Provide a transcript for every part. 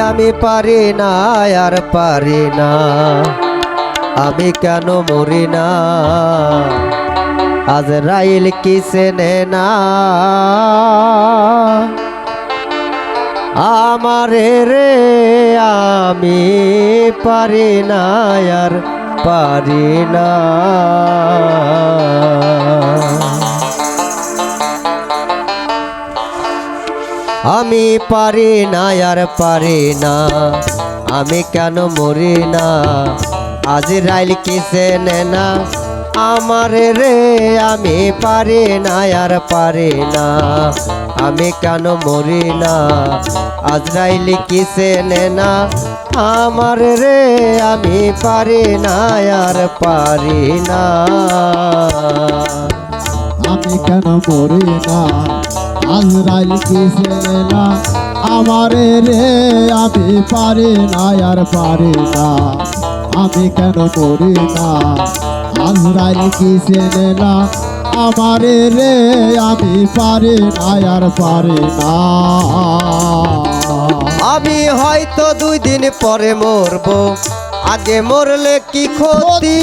আমি পারি না আর পারি না, আমি কেন মরি না, আজরাইল কি চেনে না আমারে রে, আমি পারি না আর পারি না। আমি পারি না আর পারি না, আমি কেন মরি না, আজরাইল কি চেনে না আমারে রে, আমি পারি না আর পারি না, আমি কেন মরি না, আজরাইল কি চেনে না আমারে রে, আমি পারি না আর পারি না। আমি কেন মরি না, আজরাইল কি চেনে না আমারে রে, আমি পারি না আর পারি না, আমি কেন মরি না, আজরাইল কি চেনে না আমারে রে, আমি পারি না আর পারি না। আমি হয়তো 2 দিন পরে মরবো, আগে মরলে কি ক্ষতি,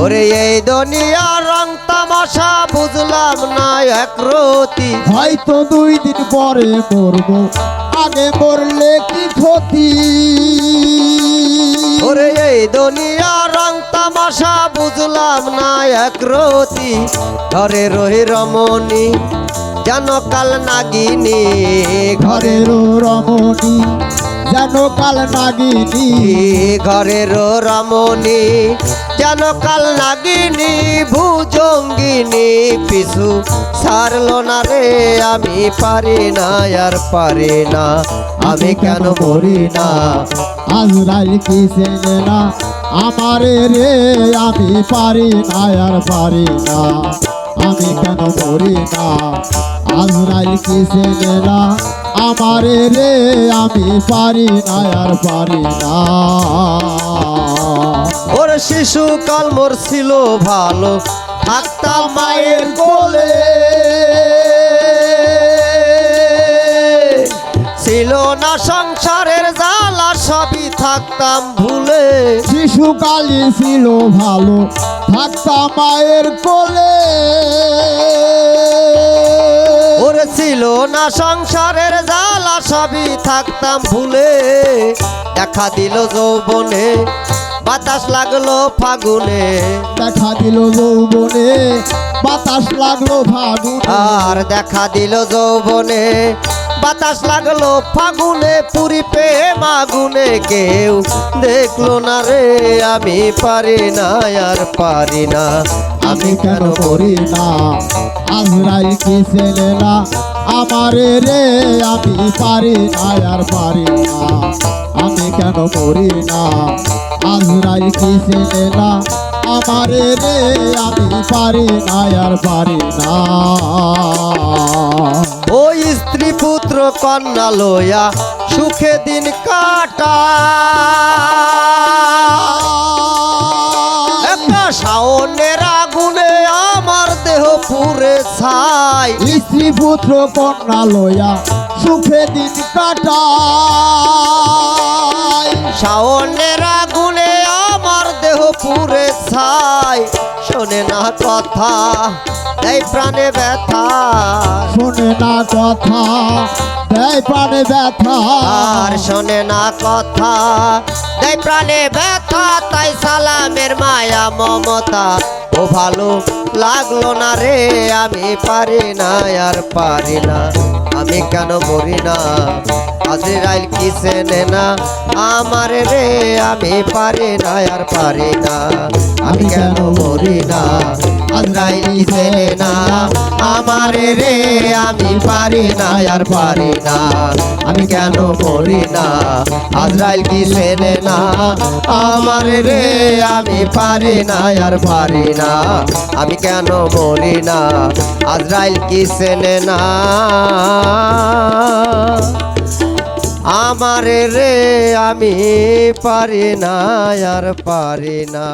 ওরে এই দুনিয়ার রং তামাশা বুঝলাম না একরতি, হয়তো 2 দিন পরে মরবো, আগে মরলে কি ক্ষতি, ওরে এই দুনিয়ার রং তামাশা বুঝলাম না একরতি, ঘরে রহি রমণী যেন কাল নাগিনী, ঘরের রমণী যেন কাল নাগিনী, ঘরের রমণী যেন কাল নাগিনী, ভুজঙ্গিনী পিছু ছাড়লো না রে, আমি পারি না আর পারি না, আমি কেন মরি না, আজরাইল কি চেনে না আমারে রে, আমি পারি না আর পারি না, আমি কেন মরি না, আজরাইল কি চেনে না আমারে রে, আমি পারি না আর পারি না। ওর শিশুকাল মোর ছিল ভালো, থাকতাম মায়ের কোলে, ছিল না সংসারের জ্বালা, সবই থাকতাম ভুলে, শিশুকালই ছিল ভালো, থাকতাম মায়ের কোলে, ওরে ছিল না সংসারের জ্বালা, সবই থাকতাম ভুলে, দেখা দিল যৌবনে বাতাস লাগলো ফাগুনে, দেখা দিল যৌবনে বাতাস লাগলো ফাগুনে, আর দেখা দিল যৌবনে বাতাস লাগলো ফাগুনে, পুরি প্রেম আগুনে কেউ দেখলো না রে, আমি পারি না আর পারি না, আমি কেন মরি না, আজরাইল কি চেনে না আমারে রে, আমি পারি না আর পারি না, আমি কেন মরি না, আজরাইল কি চেনে না আমারে রে, আমি পারি না আর পারি না। ওই স্ত্রী পুত্র কন্যা লইয়া সুখে দিন কাটা, একটা শাওনের আগুনে আমার দেহ পুড়ে ছাই, স্ত্রী পুত্র কন্যা লইয়া সুখে দিন কাটায়, শাওনের আগুনে আমার দেহ পুড়ে ছাই, শোনে না কথা দেয় প্রাণে ব্যথা, শোনে না কথা দেয় প্রাণে ব্যথা, আর শোনে না কথা দেয় প্রাণে ব্যথা, তাই সালামের মায়া মমতা ও ভালো লাগলো না রে, আমি পারি না আর পারি না, আমি কেন মরি না, আজরাইল কি চেনে না আমার রে আমি পারি না আর পারি না আমি কেন মরি না আজরাইল কি চেনে না আমার রে আমি পারি না আর পারি না আমি কেন মরি না আজরাইল কি চেনে না আমার রে আমি পারি না আর পারি না আমি কেন মরি না আজরাইল কি চেনে না আমার রে আমি পারি না আর পারি না।